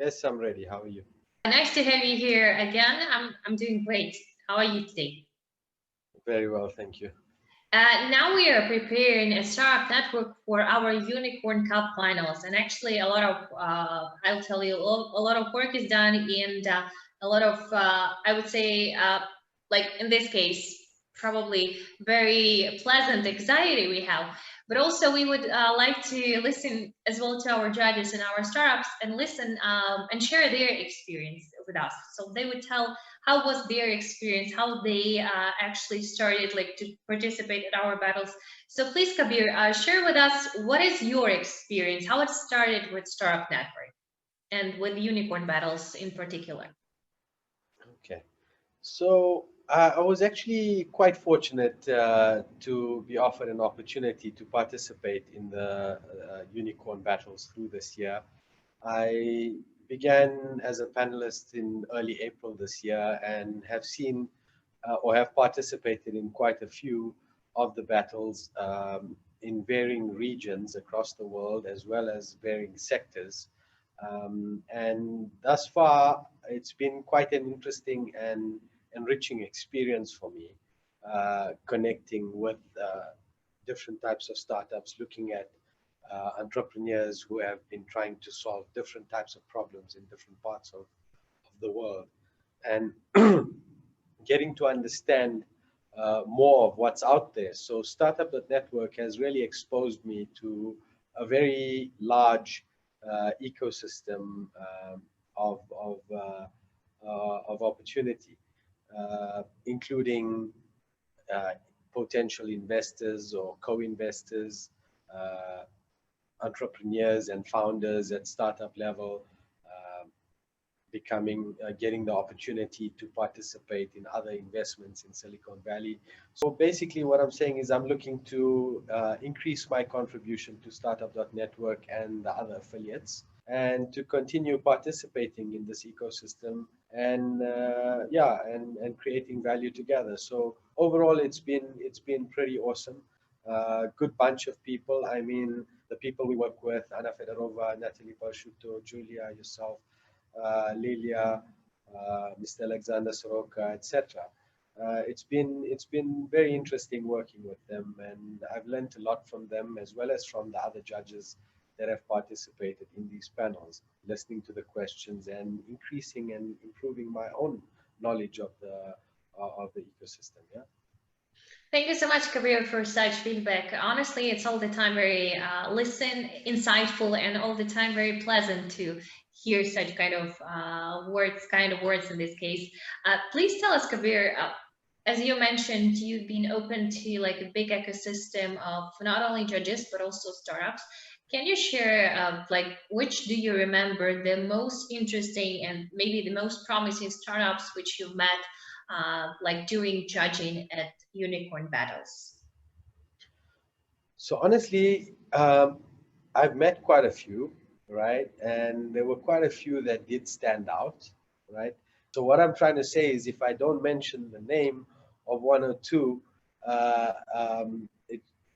Yes, I'm ready. How are you? Nice to have you here again. I'm doing great. How are you today? Very well, thank you. Now we are preparing a startup network for our Unicorn Cup finals, and actually, a lot of I'll tell you, a lot of work is done, and a lot of I would say, like in this case, probably very pleasant anxiety we have. But also, we would like to listen as well to our judges and our startups, and listen and share their experience with us. So they would tell how was their experience, how they actually started like to participate in our battles. So please, Kabir, share with us what is your experience, how it started with Startup Network and with unicorn battles in particular. Okay. I was actually quite fortunate to be offered an opportunity to participate in the unicorn battles through this year. I began as a panelist in early April this year and have seen or have participated in quite a few of the battles in varying regions across the world as well as varying sectors. And thus far, it's been quite an interesting and enriching experience for me, connecting with different types of startups, looking at entrepreneurs who have been trying to solve different types of problems in different parts of the world, and getting to understand more of what's out there. So Startup.network has really exposed me to a very large ecosystem of opportunity, including uh, potential investors or co-investors, uh, entrepreneurs and founders at startup level, getting the opportunity to participate in other investments in Silicon Valley. So basically what I'm saying is I'm looking to increase my contribution to Startup.network and the other affiliates, and to continue participating in this ecosystem, and and creating value together. So overall it's been pretty awesome. Good bunch of people. I mean, the people we work with: Anna Fedorova, Natalie Parsciutto, Julia, yourself, Lilia, Mr. Alexander Soroka, etc. It's been very interesting working with them, and I've learned a lot from them as well as from the other judges that have participated in these panels, listening to the questions and increasing and improving my own knowledge of the ecosystem. Yeah. Thank you so much, Kabir, for such feedback. Honestly, it's all the time very insightful, and all the time very pleasant to hear such kind of words in this case. Please tell us, Kabir, as you mentioned, you've been open to like a big ecosystem of not only judges but also startups. Can you share like which do you remember the most interesting and maybe the most promising startups which you met like during judging at unicorn battles? So honestly, I've met quite a few, right? And there were quite a few that did stand out, right? So what I'm trying to say is, if I don't mention the name of one or two,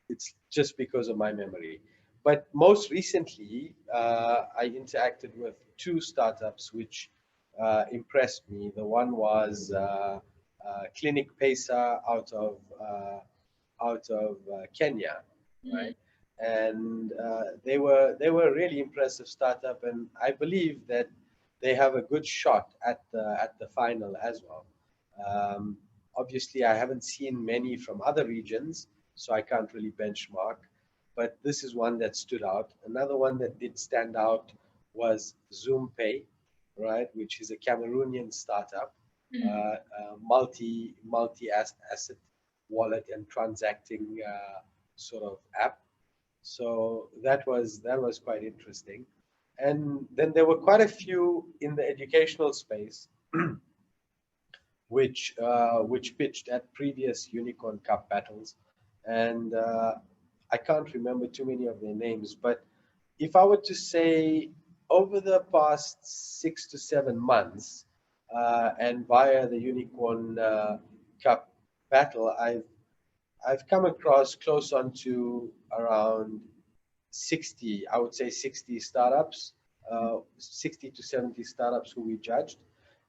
it's just because of my memory. But most recently, I interacted with two startups which impressed me. The one was Clinic Pesa out of Kenya, Mhm. right? And they were a really impressive startup, and I believe that they have a good shot at the final as well. Um, Obviously, I haven't seen many from other regions, so I can't really benchmark. But this is one that stood out. Another one that did stand out was ZoomPay, right, which is a Cameroonian startup, Mhm. multi asset wallet and transacting sort of app. So that was quite interesting. And then there were quite a few in the educational space which pitched at previous Unicorn Cup battles, and I can't remember too many of their names. But if I were to say, over the past 6 to 7 months, and via the Unicorn Cup battle, I've come across close on to around 60, I would say 60 startups, 60 to 70 startups who we judged.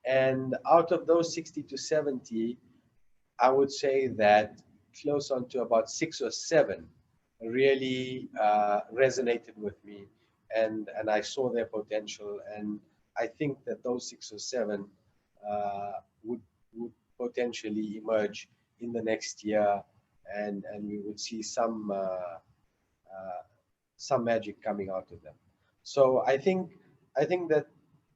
And out of those 60 to 70, I would say that close on to about 6 or 7 really resonated with me, and I saw their potential, and I think that those 6 or 7 uh, would would potentially emerge in the next year, and we would see uh, some magic coming out of them. So I think that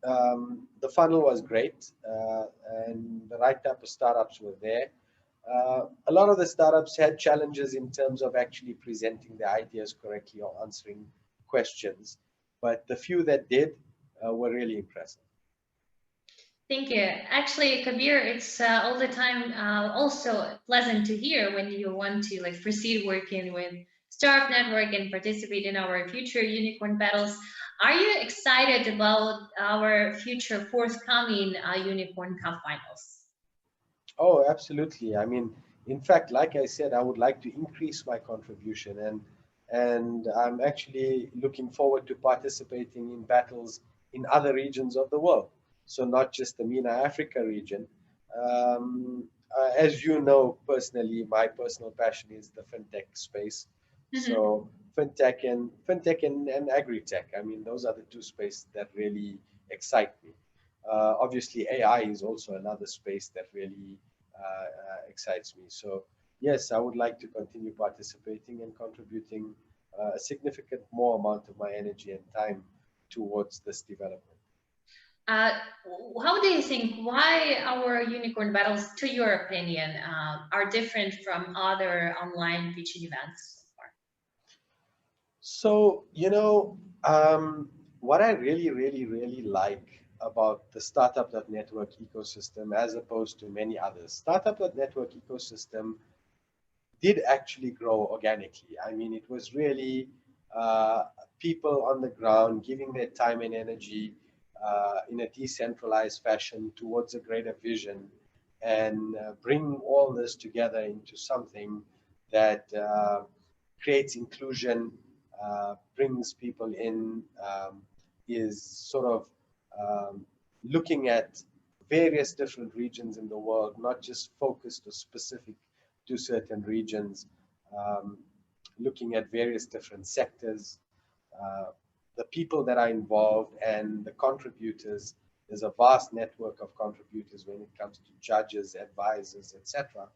the funnel was great, and the right type of startups were there. A lot of the startups had challenges in terms of actually presenting their ideas correctly or answering questions, but the few that did were really impressive. Thank you. Actually, Kabir, it's all the time also pleasant to hear when you want to like proceed working with Startup Network and participate in our future unicorn battles. Are you excited about our future forthcoming Unicorn Cup finals? Oh, absolutely. I mean, in fact, like I said, I would like to increase my contribution, and I'm actually looking forward to participating in battles in other regions of the world. So not just the MENA Africa region. As you know personally, my personal passion is the fintech space. Mhm. So fintech and agri-tech. I mean, those are the two spaces that really excite me. Obviously, AI is also another space that really excites me. So yes, I would like to continue participating and contributing a significant more amount of my energy and time towards this development. Uh, how do you think why our unicorn battles, to your opinion, are different from other online pitching events so far? So, what I really, really, really like about the Startup.network ecosystem as opposed to many others, Startup.network ecosystem did actually grow organically. I mean, it was really uh, people on the ground giving their time and energy in a decentralized fashion towards a greater vision, and bring all this together into something that creates inclusion, brings people in, is sort of um, looking at various different regions in the world, not just focused or specific to certain regions, um, looking at various different sectors, uh, the people that are involved and the contributors. There's a vast network of contributors when it comes to judges, advisors, etc.,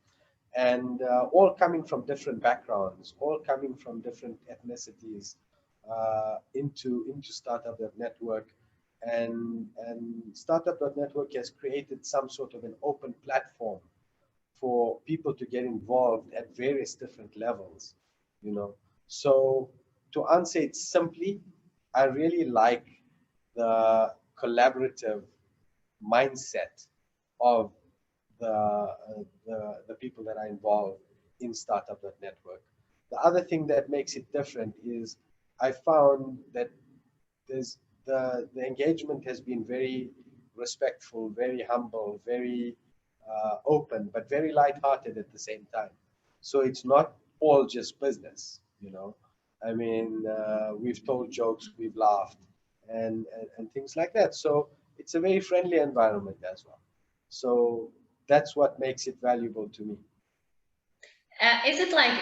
and all coming from different backgrounds, all coming from different ethnicities, into Startup.network, and Startup.network has created some sort of an open platform for people to get involved at various different levels, you know. So to answer it simply, I really like the collaborative mindset of the people that are involved in Startup.network. The other thing that makes it different is I found that there's the engagement has been very respectful, very humble, very open, but very light-hearted at the same time. So it's not all just business, you know. I mean, we've told jokes, we've laughed, and things like that. So it's a very friendly environment as well. So that's what makes it valuable to me. Is it like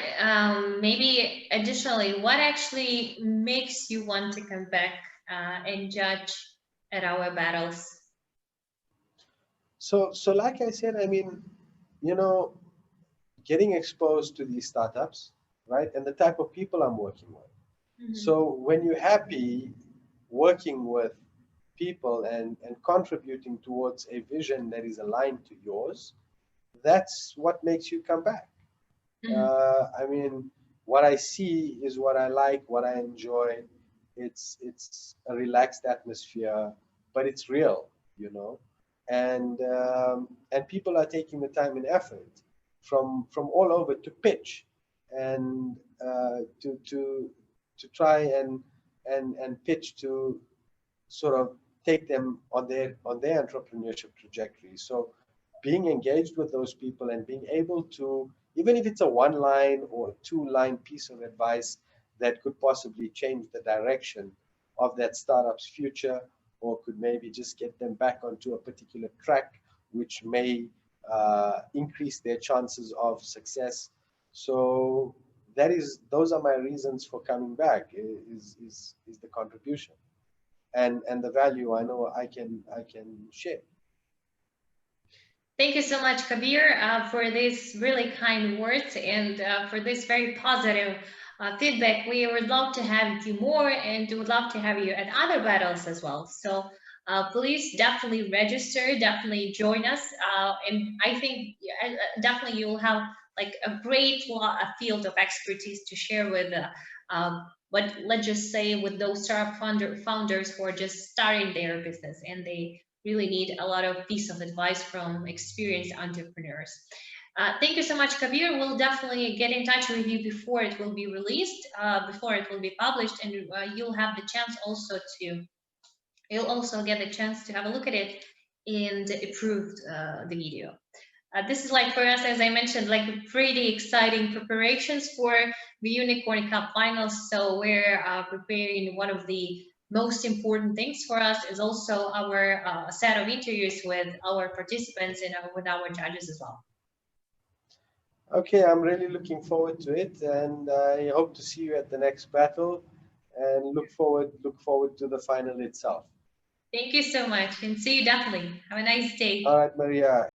maybe additionally, what actually makes you want to come back and judge at our battles? So like I said, I mean, you know, getting exposed to these startups, right, and the type of people I'm working with. Mhm. So when you're happy working with people and contributing towards a vision that is aligned to yours, that's what makes you come back. Mhm. I mean, what I see is what I like, what I enjoy. It's a relaxed atmosphere, but it's real, you know, and people are taking the time and effort from all over to pitch and to try and pitch to sort of take them on their entrepreneurship trajectory. So being engaged with those people and being able to, even if it's a one line or two line piece of advice that could possibly change the direction of that startup's future, or could maybe just get them back onto a particular track, which may increase their chances of success. So those are my reasons for coming back, is the contribution and the value I know I can share. Thank you so much, Kabir, for these really kind words and for this very positive feedback. We would love to have you more and would love to have you at other battles as well. So please definitely register, definitely join us. And I think definitely you will have like a great a field of expertise to share with what, let's just say, with those startup founders who are just starting their business and they really need a lot of piece of advice from experienced entrepreneurs. Thank you so much, Kabir. We'll definitely get in touch with you before it will be released, before it will be published, and you'll have the chance also to, you'll also get the chance to have a look at it and approve the video. This is like for us, as I mentioned, like pretty exciting preparations for the Unicorn Cup finals. So we're preparing one of the most important things for us is also our set of interviews with our participants and with our judges as well. Okay, I'm really looking forward to it, and I hope to see you at the next battle, and look forward to the final itself. Thank you so much, and see you definitely. Have a nice day. All right, Maria.